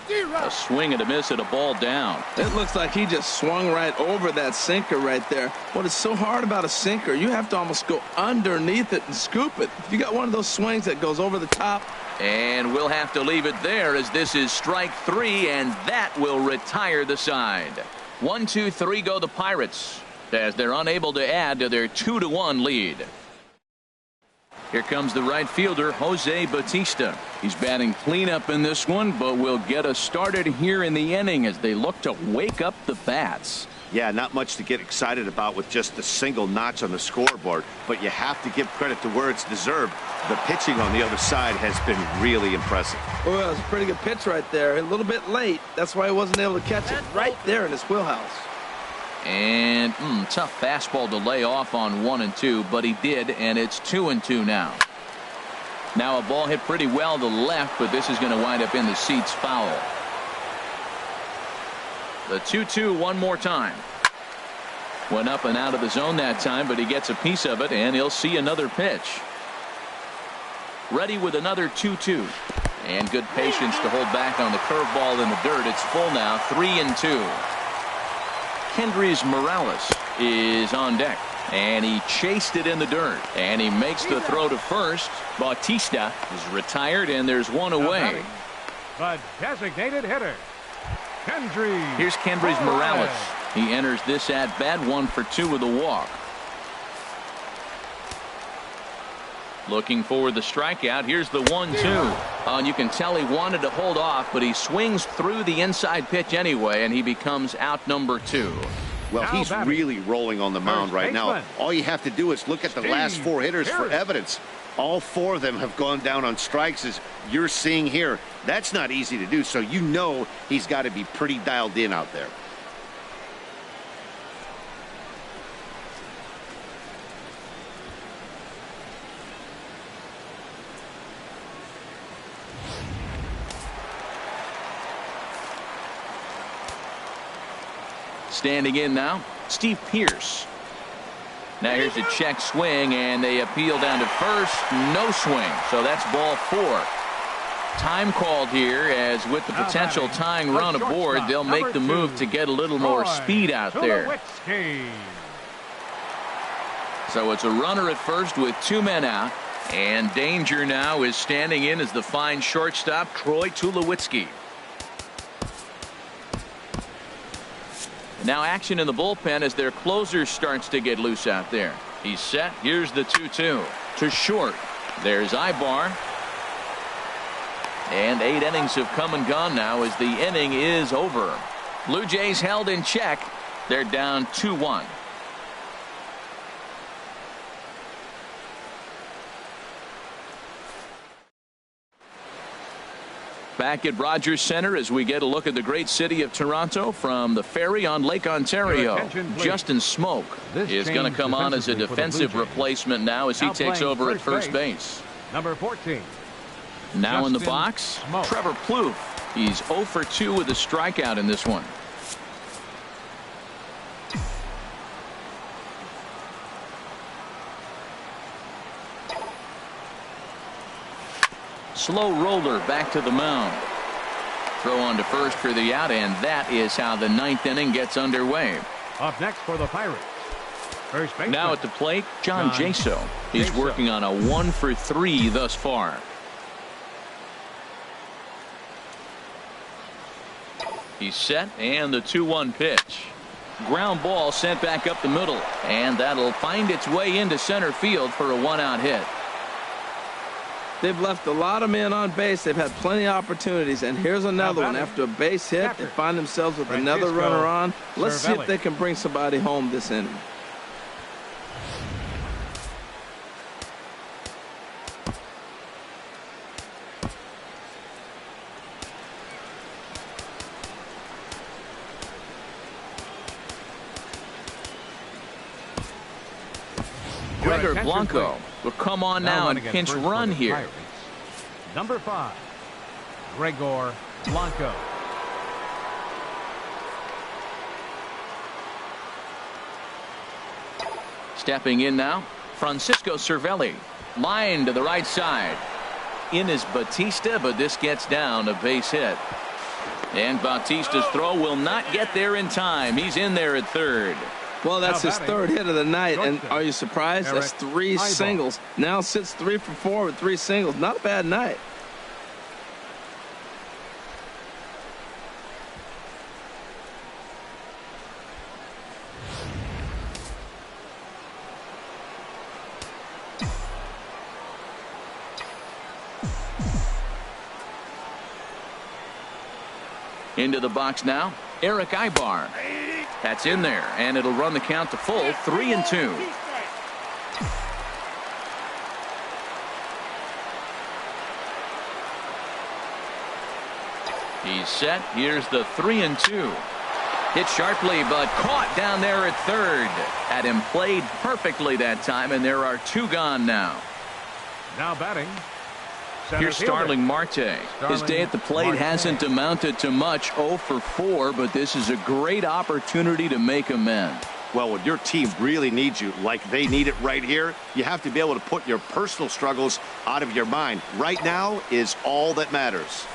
A swing and a miss at a ball down. It looks like he just swung right over that sinker right there. What is so hard about a sinker, you have to almost go underneath it and scoop it. If you got one of those swings that goes over the top. And we'll have to leave it there as this is strike 3, and that will retire the side. 1-2-3 go the Pirates as they're unable to add to their 2-1 lead. Here comes the right fielder, Jose Bautista. He's batting cleanup in this one, but will get us started here in the inning as they look to wake up the bats. Yeah, not much to get excited about with just the single notch on the scoreboard, but you have to give credit to where it's deserved. The pitching on the other side has been really impressive. Well, it's a pretty good pitch right there. A little bit late. That's why he wasn't able to catch it right there in his wheelhouse. And tough fastball to lay off on 1 and 2, but he did, and it's 2 and 2 now. Now a ball hit pretty well to left, but this is going to wind up in the seats foul. The 2-2 one more time. Went up and out of the zone that time, but he gets a piece of it, and he'll see another pitch. Ready with another 2-2. And good patience to hold back on the curveball in the dirt. It's full now, 3 and 2. Kendrys Morales is on deck, and he chased it in the dirt, and he makes the throw to first. Bautista is retired, and there's one away. The designated hitter, Kendrys. Here's Kendrys Morales. He enters this at bat, 1 for 2 with a walk. Looking for the strikeout. Here's the 1-2. And you can tell he wanted to hold off, but he swings through the inside pitch anyway, and he becomes out number 2. Well, he's really rolling on the mound right now. All you have to do is look at the last 4 hitters for evidence. All 4 of them have gone down on strikes, as you're seeing here. That's not easy to do, so you know he's got to be pretty dialed in out there. Standing in now, Steve Pearce. Now here's a check swing, and they appeal down to first. No swing, so that's ball 4. Time called here, as with the potential tying run aboard, they'll make the move to get a little more speed out there. So it's a runner at first with 2 men out, and danger now is standing in as the fine shortstop, Troy Tulowitzki. Now action in the bullpen as their closer starts to get loose out there. He's set. Here's the 2-2 to short. There's Ibar. And 8 innings have come and gone now as the inning is over. Blue Jays held in check. They're down 2-1. Back at Rogers Center as we get a look at the great city of Toronto from the ferry on Lake Ontario. Justin Smoke is going to come on as a defensive replacement now as he takes over at first base. Number 14. Now in the box, Trevor Plouffe. He's 0 for 2 with a strikeout in this one. Slow roller back to the mound. Throw on to first for the out, and that is how the 9th inning gets underway. Up next for the Pirates, first baseman. Now at the plate, John Jaso. He's working on a 1 for 3 thus far. He's set, and the 2-1 pitch. Ground ball sent back up the middle, and that'll find its way into center field for a 1-out hit. They've left a lot of men on base. They've had plenty of opportunities, and here's another one. After a base hit, they find themselves with another runner on. Let's see if they can bring somebody home this inning. Gregor Blanco will come on now and pinch run here. Pirates. Number 5, Gregor Blanco. Stepping in now, Francisco Cervelli. Line to the right side. In is Bautista, but this gets down a base hit. And Bautista's throw will not get there in time. He's in there at third. Well, that's his 3rd hit of the night, and are you surprised? That's 3 singles. Now sits 3 for 4 with 3 singles. Not a bad night. Into the box now, Eric Ibar. That's in there, and it'll run the count to full 3-2. He's set. Here's the 3-2. Hit sharply, but caught down there at third. Had him played perfectly that time, and there are 2 gone now. Now batting. Here's Starling Marte. His day at the plate hasn't amounted to much, 0 for 4, but this is a great opportunity to make amends. Well, when your team really needs you, like they need it right here, you have to be able to put your personal struggles out of your mind. Right now is all that matters.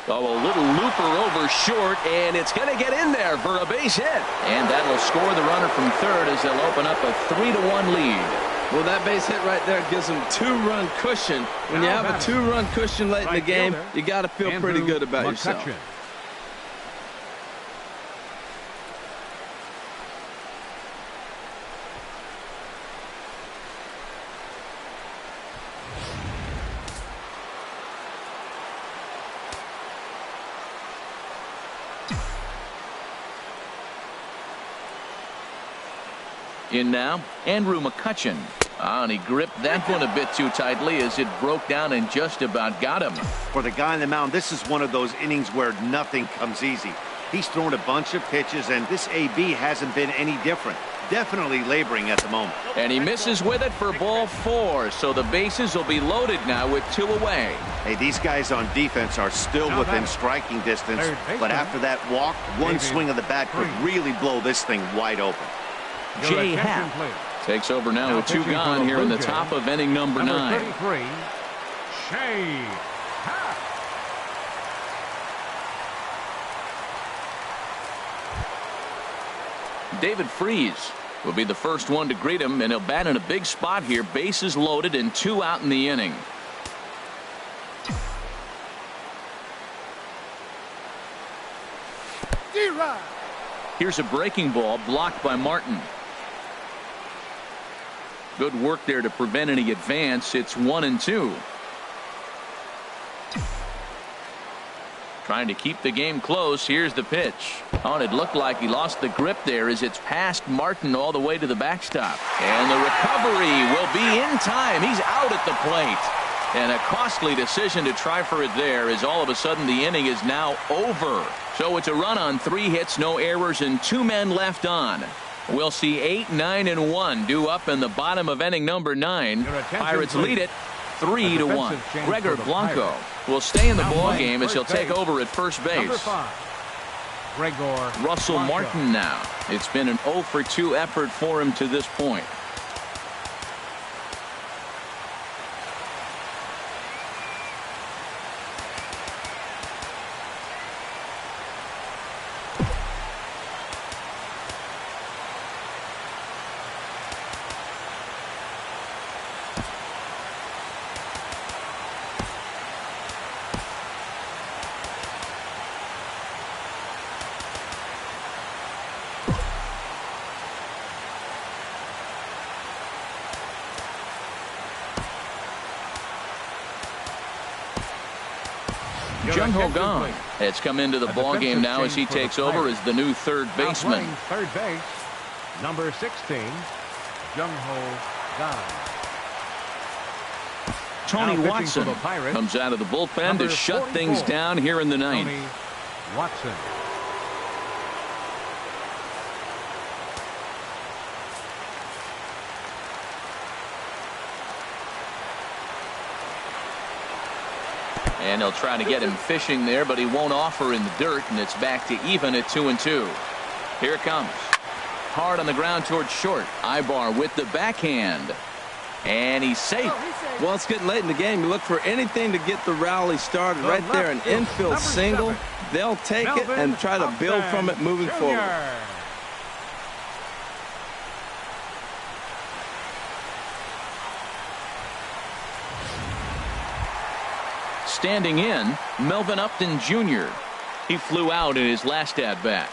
Oh, a little looper over short, and it's going to get in there for a base hit. And that'll score the runner from third as they'll open up a 3-1 lead. Well, that base hit right there gives them 2-run cushion. When you have a 2-run cushion late in the game, you got to feel pretty good about yourself. In now, Andrew McCutchen. And he gripped that one a bit too tightly as it broke down and just about got him. For the guy on the mound, this is one of those innings where nothing comes easy. He's thrown a bunch of pitches, and this AB hasn't been any different. Definitely laboring at the moment. And he misses with it for ball 4, so the bases will be loaded now with 2 away. Hey, these guys on defense are still within striking distance, but after that walk, one swing of the bat could really blow this thing wide open. Jay Happ takes over now with 2 gone here in the top of inning number 9. 33, Jay Happ. David Freese will be the first one to greet him, and he'll bat in a big spot here. Bases loaded and 2 out in the inning. Here's a breaking ball blocked by Martin. Good work there to prevent any advance. It's 1-2. Trying to keep the game close. Here's the pitch. Oh, and it looked like he lost the grip there as it's past Martin all the way to the backstop. And the recovery will be in time. He's out at the plate. And a costly decision to try for it there as all of a sudden the inning is now over. So it's a run on 3 hits, no errors, and 2 men left on. We'll see 8, 9, and 1 due up in the bottom of inning number 9. Pirates lead it 3-1. Gregor Blanco will stay in the ball game as he'll take over at first base. Russell Martin now. It's been an 0 for 2 effort for him to this point. Jung-Ho Kang has come into the ball game now as he takes over as the new third baseman. Third base, number 16, Jung-Ho Kang. Tony Watson comes out of the bullpen to shut things down here in the ninth. Tony Watson. And they'll try to get him fishing there, but he won't offer in the dirt, and it's back to even at 2-2. Here it comes. Hard on the ground towards short. Ibar with the backhand. And he's safe. Well, it's getting late in the game. You look for anything to get the rally started right there. An infield single. They'll take it and try to build from it moving forward. Standing in, Melvin Upton Jr. He flew out in his last at-bat.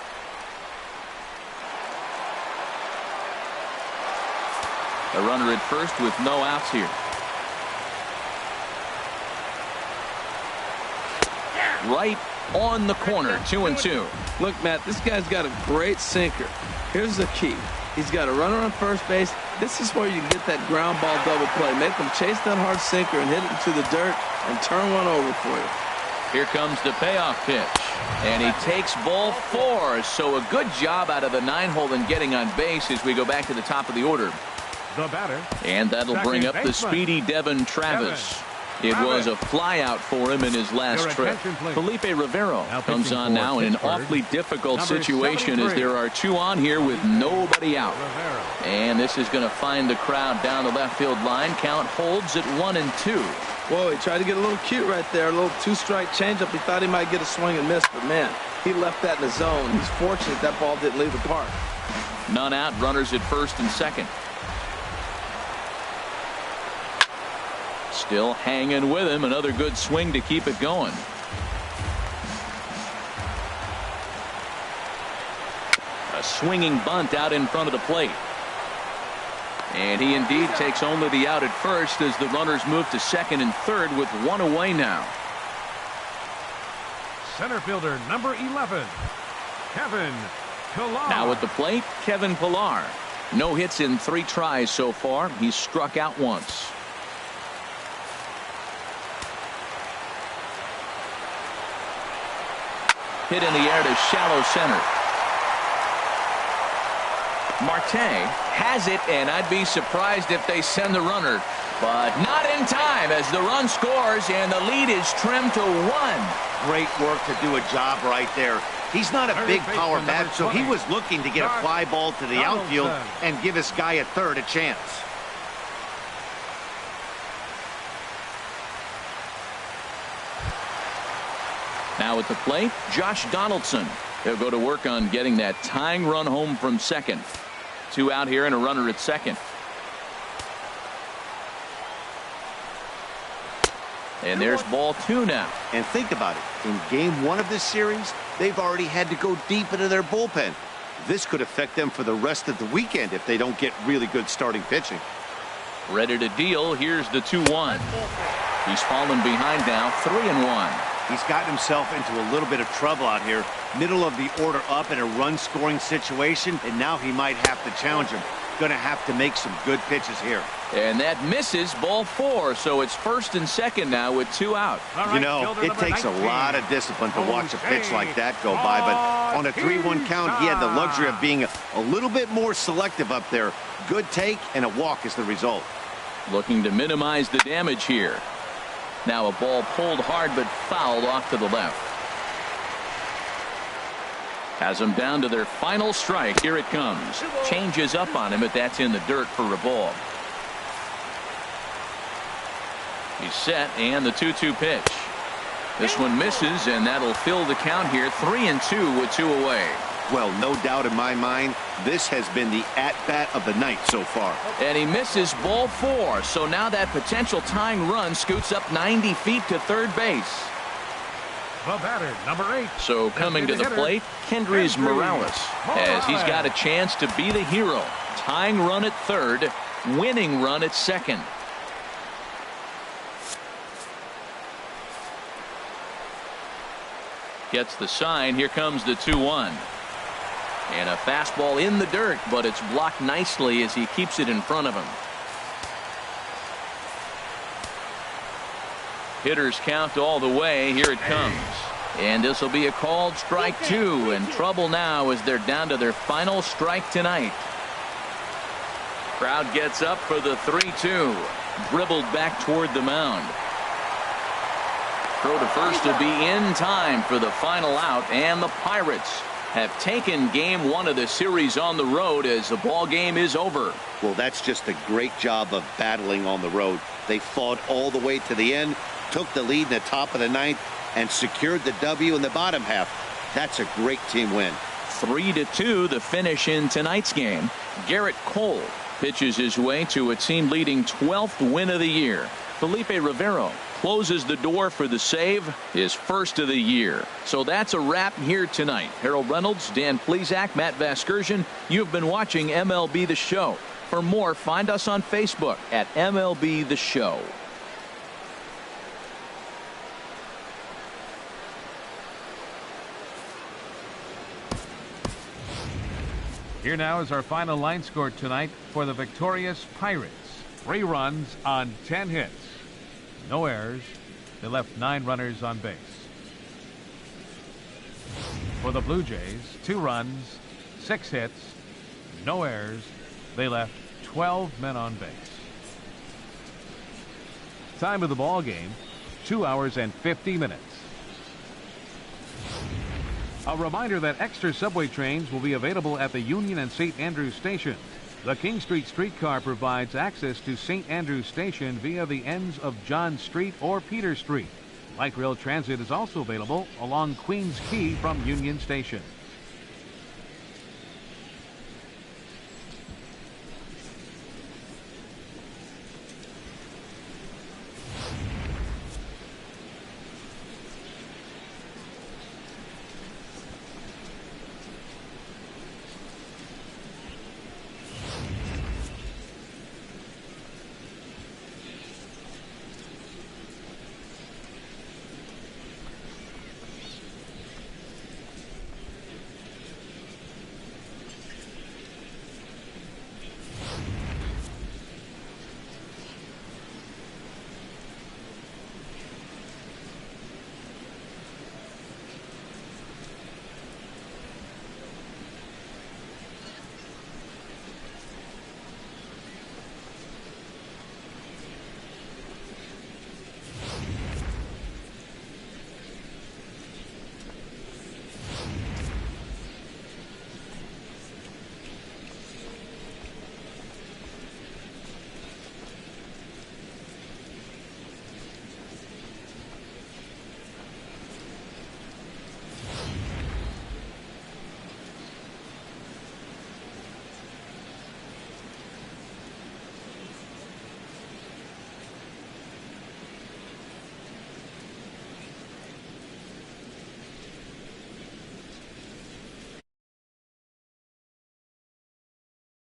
A runner at first with no outs here. Right on the corner. 2-2. Look, Matt, this guy's got a great sinker. Here's the key. He's got a runner on first base. This is where you get that ground ball double play. Make him chase that hard sinker and hit it into the dirt and turn one over for you. Here comes the payoff pitch. And he takes ball 4. So a good job out of the 9-hole in getting on base as we go back to the top of the order. The batter. And that'll bring up the baseman. speedy Devin Travis. It was a flyout for him in his last trip. Felipe Rivero comes on now in an awfully difficult situation as there are 2 on here with nobody out. And this is going to find the crowd down the left field line. Count holds at 1-2. Whoa, he tried to get a little cute right there. A little 2-strike changeup. He thought he might get a swing and miss, but man, he left that in the zone. He's fortunate that ball didn't leave the park. None out, runners at first and second. Still hanging with him. Another good swing to keep it going. A swinging bunt out in front of the plate. And he indeed takes only the out at first as the runners move to second and third with 1 away now. Center fielder number 11, Kevin Pillar. Now at the plate, Kevin Pillar. No hits in 3 tries so far. He's struck out once. Hit in the air to shallow center. Marte has it, and I'd be surprised if they send the runner, but not in time as the run scores and the lead is trimmed to 1. Great work to do a job right there. He's not a big power bat, so he was looking to get a fly ball to the outfield and give his guy at third a chance. Now at the plate, Josh Donaldson. He'll go to work on getting that tying run home from second. 2 out here and a runner at second. And there's ball 2 now. And think about it. In game 1 of this series, they've already had to go deep into their bullpen. This could affect them for the rest of the weekend if they don't get really good starting pitching. Ready to deal. Here's the 2-1. He's fallen behind now, 3-1. He's gotten himself into a little bit of trouble out here. Middle of the order up in a run-scoring situation, and now he might have to challenge him. Going to have to make some good pitches here. And that misses, ball 4, so it's first and second now with 2 out. You know, it takes a lot of discipline to watch a pitch like that go by, but on a 3-1 count, he had the luxury of being a little bit more selective up there. Good take, and a walk is the result. Looking to minimize the damage here. Now a ball pulled hard but fouled off to the left. Has them down to their final strike. Here it comes. Changes up on him, but that's in the dirt for a ball. He's set, and the 2-2 pitch. This one misses, and that'll fill the count here. 3-2 with 2 away. Well, no doubt in my mind, this has been the at-bat of the night so far. And he misses ball 4, so now that potential tying run scoots up 90 feet to third base. The batter, number 8. So coming to the plate, Kendrys Morales, as he's got a chance to be the hero. Tying run at third, winning run at second. Gets the sign. Here comes the 2-1. And a fastball in the dirt, but it's blocked nicely as he keeps it in front of him. Hitters count all the way. Here it comes. And this will be a called strike 2, and trouble now as they're down to their final strike tonight. Crowd gets up for the 3-2. Dribbled back toward the mound. Throw to first will be in time for the final out, and the Pirates have taken game 1 of the series on the road as the ball game is over. Well, that's just a great job of battling on the road. They fought all the way to the end, took the lead in the top of the 9th, and secured the W in the bottom half. That's a great team win. 3-2 the finish in tonight's game. Garrett Cole pitches his way to a team-leading 12th win of the year. Felipe Rivero closes the door for the save, his first of the year. So that's a wrap here tonight. Harold Reynolds, Dan Plesac, Matt Vasgersian. You've been watching MLB The Show. For more, find us on Facebook at MLB The Show. Here now is our final line score tonight for the victorious Pirates. 3 runs on 10 hits. No errors. They left 9 runners on base. For the Blue Jays, 2 runs, 6 hits, no errors. They left 12 men on base. Time of the ball game, 2 hours and 50 minutes. A reminder that extra subway trains will be available at the Union and St. Andrews stations. The King Street streetcar provides access to St. Andrews Station via the ends of John Street or Peter Street. Light rail transit is also available along Queens Quay from Union Station.